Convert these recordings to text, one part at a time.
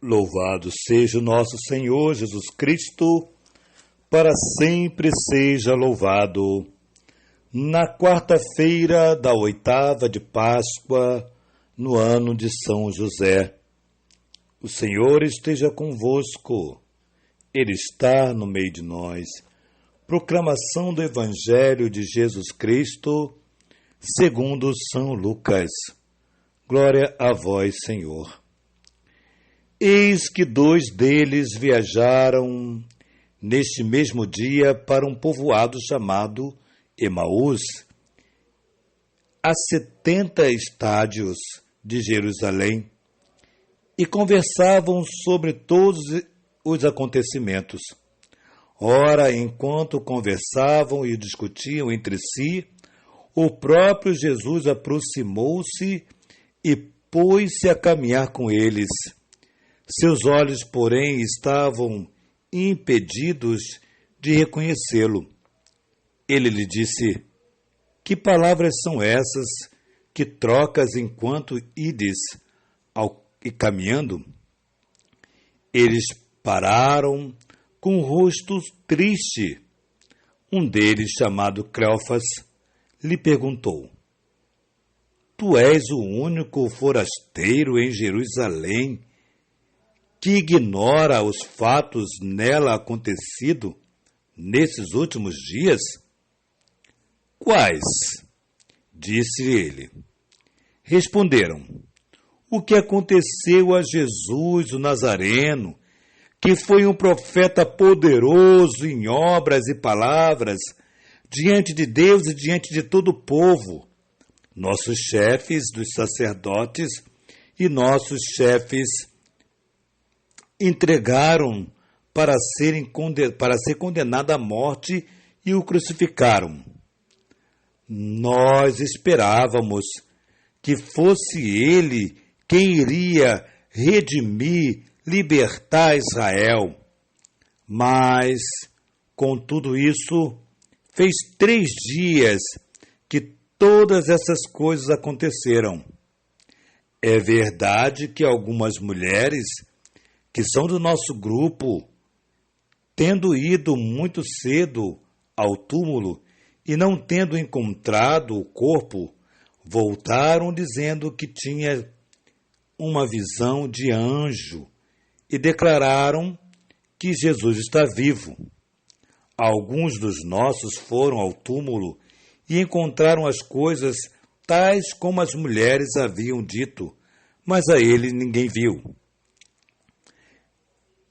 Louvado seja o nosso Senhor Jesus Cristo, para sempre seja louvado. Na quarta-feira da 8ª de Páscoa, no ano de São José, o Senhor esteja convosco, Ele está no meio de nós. Proclamação do Evangelho de Jesus Cristo, segundo São Lucas. Glória a vós, Senhor. Eis que 2 deles viajaram neste mesmo dia para um povoado chamado Emaús, a 70 estádios de Jerusalém, e conversavam sobre todos os acontecimentos. Ora, enquanto conversavam e discutiam entre si, o próprio Jesus aproximou-se e pôs-se a caminhar com eles. Seus olhos, porém, estavam impedidos de reconhecê-lo. Ele lhe disse: Que palavras são essas que trocas enquanto ides e caminhando? Eles pararam com o rosto triste. Um deles, chamado Cleofas, lhe perguntou: Tu és o único forasteiro em Jerusalém que ignora os fatos nela acontecido nesses últimos dias? Quais? Disse ele. Responderam: O que aconteceu a Jesus, o Nazareno, que foi um profeta poderoso em obras e palavras, diante de Deus e diante de todo o povo. Nossos chefes dos sacerdotes e nossos chefes entregaram para ser condenado à morte e o crucificaram. Nós esperávamos que fosse ele quem iria redimir, libertar Israel. Mas, com tudo isso, fez 3 dias que todas essas coisas aconteceram. É verdade que algumas mulheres que são do nosso grupo, tendo ido muito cedo ao túmulo e não tendo encontrado o corpo, voltaram dizendo que tinha uma visão de anjo e declararam que Jesus está vivo. Alguns dos nossos foram ao túmulo e encontraram as coisas tais como as mulheres haviam dito, mas a ele ninguém viu.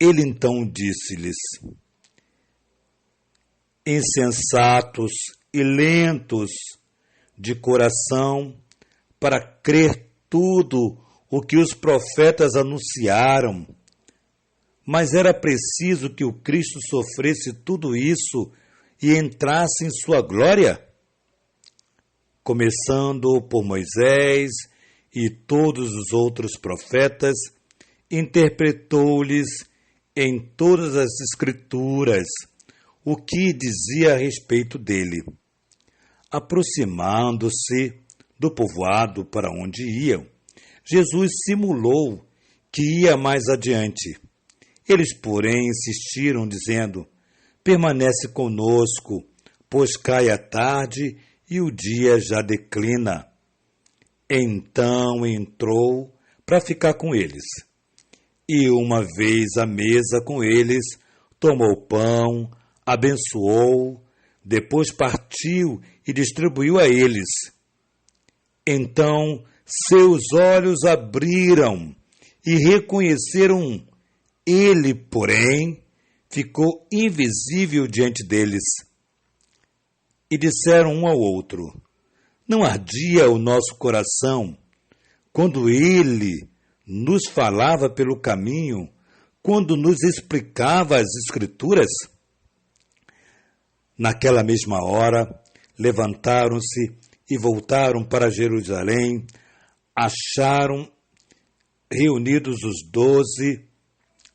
Ele então disse-lhes: Insensatos e lentos de coração, para crer tudo o que os profetas anunciaram. Mas era preciso que o Cristo sofresse tudo isso e entrasse em sua glória? Começando por Moisés e todos os outros profetas, interpretou-lhes em todas as Escrituras o que dizia a respeito dele. Aproximando-se do povoado para onde iam, Jesus simulou que ia mais adiante. Eles, porém, insistiram, dizendo: Permanece conosco, pois cai a tarde e o dia já declina. Então entrou para ficar com eles. E uma vez à mesa com eles, tomou pão, abençoou, depois partiu e distribuiu a eles. Então seus olhos abriram e reconheceram. Ele, porém, ficou invisível diante deles. E disseram um ao outro: Não ardia o nosso coração quando ele nos falava pelo caminho, quando nos explicava as Escrituras? Naquela mesma hora, levantaram-se e voltaram para Jerusalém. Acharam reunidos os 12,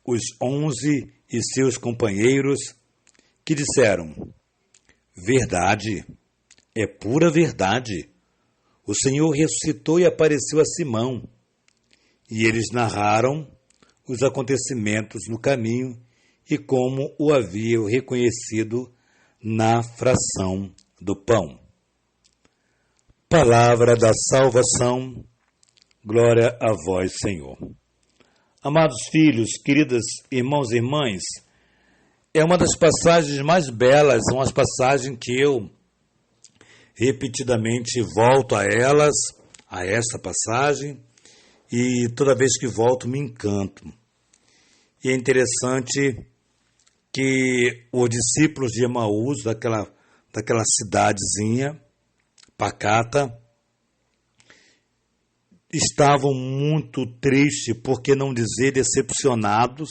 os 11 e seus companheiros, que disseram: Verdade, é pura verdade. o Senhor ressuscitou e apareceu a Simão, e eles narraram os acontecimentos no caminho e como o haviam reconhecido na fração do pão. Palavra da salvação, glória a vós, Senhor. Amados filhos, queridas irmãos e irmãs, é uma das passagens mais belas, uma passagem que eu repetidamente volto a elas, a esta passagem, e toda vez que volto me encanto. E é interessante que os discípulos de Emaús, daquela cidadezinha pacata, estavam muito tristes, por que não dizer decepcionados,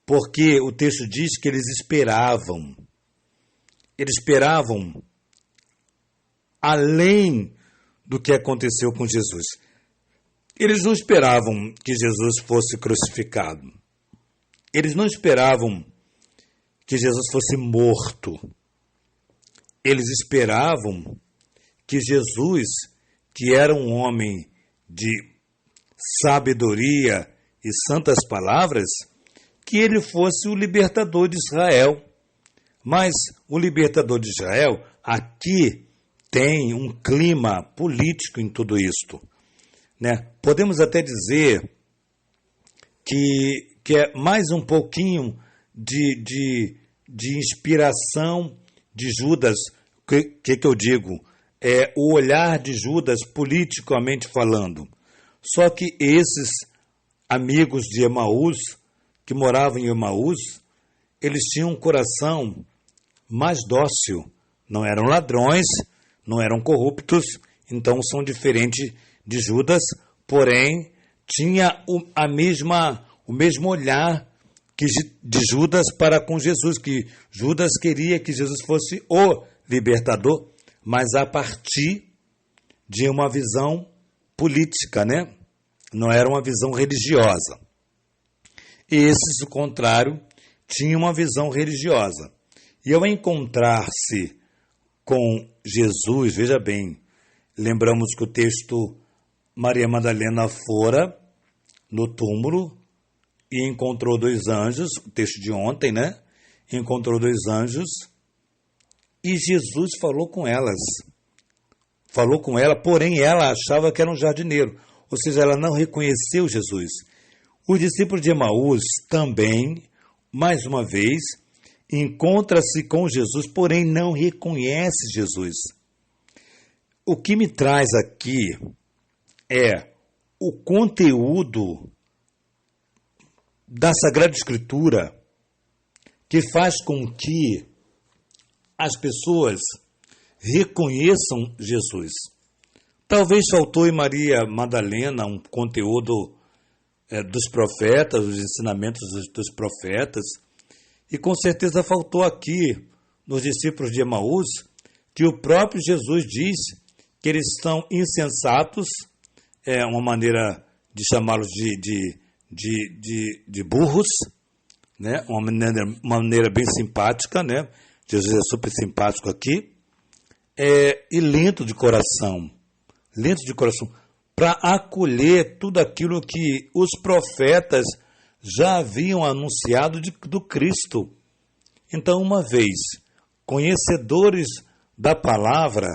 porque o texto diz que eles esperavam além do que aconteceu com Jesus. Eles não esperavam que Jesus fosse crucificado. Eles não esperavam que Jesus fosse morto. Eles esperavam que Jesus, que era um homem de sabedoria e santas palavras, que ele fosse o libertador de Israel. Mas o libertador de Israel, aqui tem um clima político em tudo isto, né? Podemos até dizer que é mais um pouquinho de inspiração de Judas. O que eu digo? É o olhar de Judas politicamente falando. Só que esses amigos de Emaús, que moravam em Emaús, eles tinham um coração mais dócil. Não eram ladrões, não eram corruptos, então são diferentes de Judas, porém tinha o mesmo olhar de Judas para com Jesus, que Judas queria que Jesus fosse o libertador, mas a partir de uma visão política, né? Não era uma visão religiosa. Esses, o contrário, tinham uma visão religiosa. E ao encontrar-se com Jesus, veja bem, lembramos que o texto, Maria Madalena fora no túmulo e encontrou 2 anjos, o texto de ontem, né? Encontrou 2 anjos e Jesus falou com elas. Falou com ela, porém ela achava que era um jardineiro, ou seja, ela não reconheceu Jesus. Os discípulos de Emaús também, mais uma vez, encontra-se com Jesus, porém não reconhece Jesus. O que me traz aqui é o conteúdo da Sagrada Escritura que faz com que as pessoas reconheçam Jesus. Talvez faltou em Maria Madalena um conteúdo dos profetas, os ensinamentos dos profetas, e com certeza faltou aqui, nos discípulos de Emaús, que o próprio Jesus diz que eles são insensatos, é uma maneira de chamá-los de burros, né? Uma maneira bem simpática, né? Jesus é super simpático aqui, e lento de coração, para acolher tudo aquilo que os profetas já haviam anunciado do Cristo. Então, uma vez conhecedores da palavra,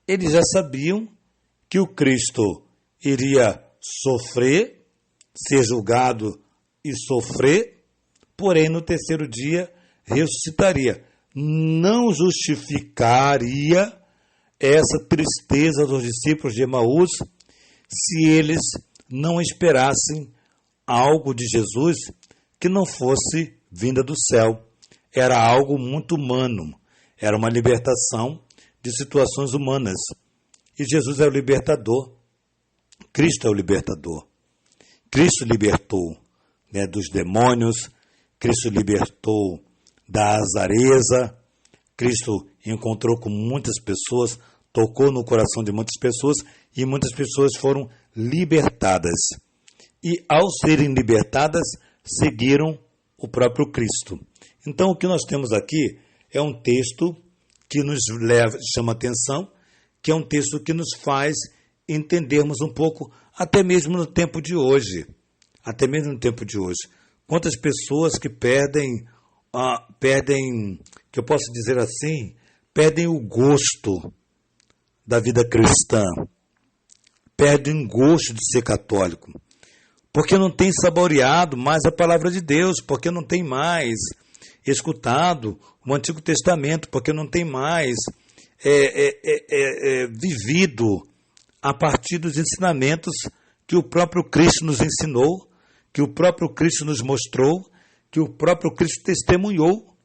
eles já sabiam que o Cristo iria sofrer, ser julgado e sofrer, porém no 3º dia ressuscitaria. Não justificaria essa tristeza dos discípulos de Emaús se eles não esperassem algo de Jesus que não fosse vinda do céu. Era algo muito humano, era uma libertação de situações humanas. E Jesus é o libertador, Cristo é o libertador. Cristo libertou, né, dos demônios, Cristo libertou da azareza, Cristo encontrou com muitas pessoas, tocou no coração de muitas pessoas e muitas pessoas foram libertadas. E ao serem libertadas, seguiram o próprio Cristo. Então o que nós temos aqui é um texto que nos chama a atenção, que é um texto que nos faz entendermos um pouco, até mesmo no tempo de hoje. Até mesmo no tempo de hoje. Quantas pessoas que perdem, que eu posso dizer assim, perdem o gosto da vida cristã, perdem o gosto de ser católico, porque não tem saboreado mais a palavra de Deus, porque não tem mais escutado o Antigo Testamento, porque não tem mais vivido a partir dos ensinamentos que o próprio Cristo nos ensinou, que o próprio Cristo nos mostrou, que o próprio Cristo testemunhou.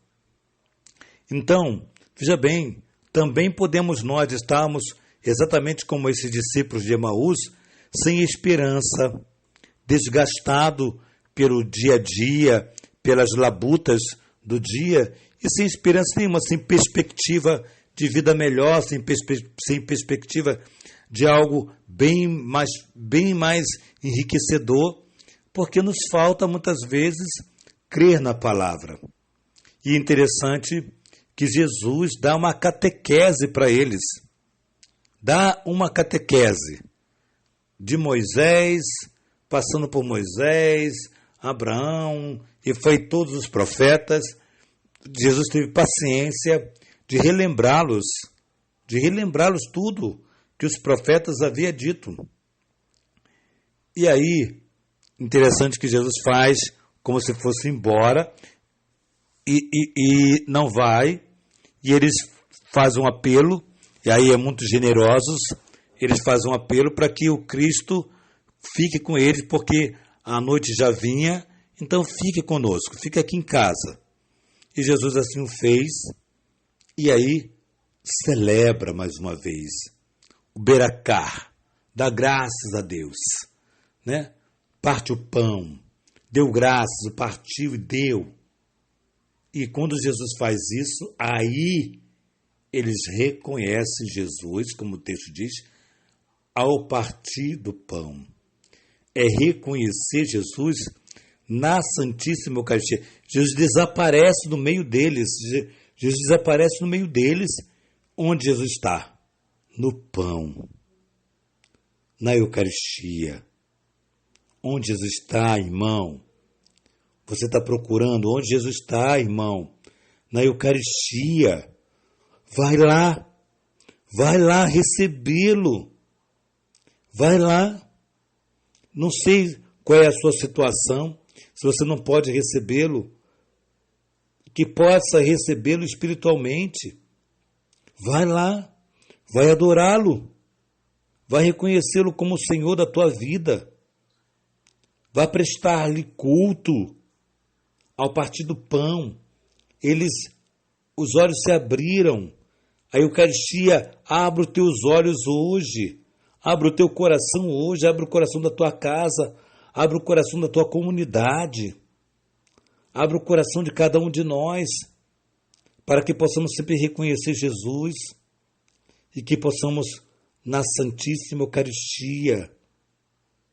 Então, veja bem, também podemos nós estarmos exatamente como esses discípulos de Emaús, sem esperança, desgastado pelo dia a dia, pelas labutas do dia, e sem esperança nenhuma, sem perspectiva de vida melhor, sem perspectiva de algo bem mais enriquecedor, porque nos falta muitas vezes crer na palavra. E é interessante que Jesus dá uma catequese para eles, dá uma catequese de Moisés, passando por Moisés, Abraão, e foi todos os profetas. Jesus teve paciência de relembrá-los tudo que os profetas haviam dito. E aí, interessante que Jesus faz como se fosse embora, e não vai, e eles fazem um apelo, e aí é muito generosos, eles fazem um apelo para que o Cristo fique com eles, porque a noite já vinha, então fique conosco, fique aqui em casa. E Jesus assim o fez, e aí celebra mais uma vez o Beracá, dá graças a Deus, né? Parte o pão, deu graças, partiu e deu. E quando Jesus faz isso, aí eles reconhecem Jesus, como o texto diz, ao partir do pão. É reconhecer Jesus na Santíssima Eucaristia. Jesus desaparece no meio deles. Jesus desaparece no meio deles. Onde Jesus está? No pão. Na Eucaristia. Onde Jesus está, irmão? Você está procurando onde Jesus está, irmão? Na Eucaristia. Vai lá recebê-lo. Vai lá. Não sei qual é a sua situação, se você não pode recebê-lo, que possa recebê-lo espiritualmente. Vai lá, vai adorá-lo, vai reconhecê-lo como o Senhor da tua vida, vai prestar-lhe culto. Ao partir do pão, os olhos se abriram. A Eucaristia abre os teus olhos hoje, abre o teu coração hoje, abre o coração da tua casa, abre o coração da tua comunidade, abre o coração de cada um de nós, para que possamos sempre reconhecer Jesus e que possamos, na Santíssima Eucaristia,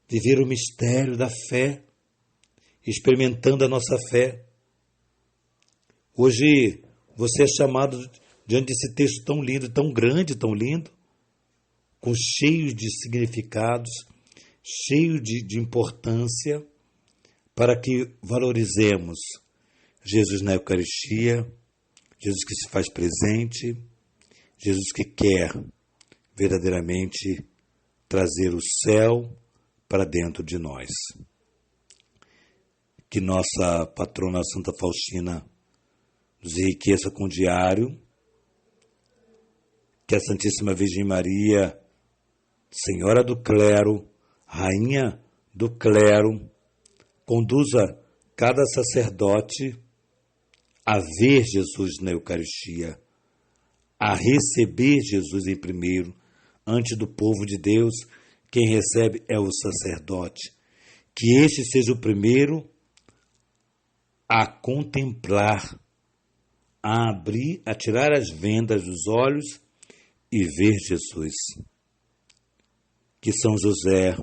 viver o mistério da fé, experimentando a nossa fé. Hoje você é chamado diante desse texto tão lindo, tão grande, tão lindo, com cheio de significados, cheio de importância, para que valorizemos Jesus na Eucaristia, Jesus que se faz presente, Jesus que quer verdadeiramente trazer o céu para dentro de nós. Que nossa patrona Santa Faustina nos enriqueça com o diário, que a Santíssima Virgem Maria, Senhora do Clero, Rainha do Clero, conduza cada sacerdote a ver Jesus na Eucaristia, a receber Jesus em primeiro, antes do povo de Deus. Quem recebe é o sacerdote. Que este seja o primeiro a contemplar, a abrir, a tirar as vendas dos olhos e ver Jesus. Que São José,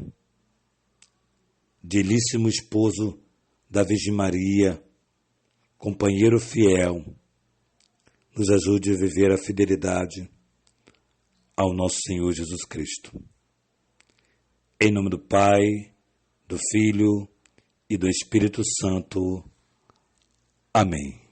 delíssimo esposo da Virgem Maria, companheiro fiel, nos ajude a viver a fidelidade ao nosso Senhor Jesus Cristo. Em nome do Pai, do Filho e do Espírito Santo. Amém.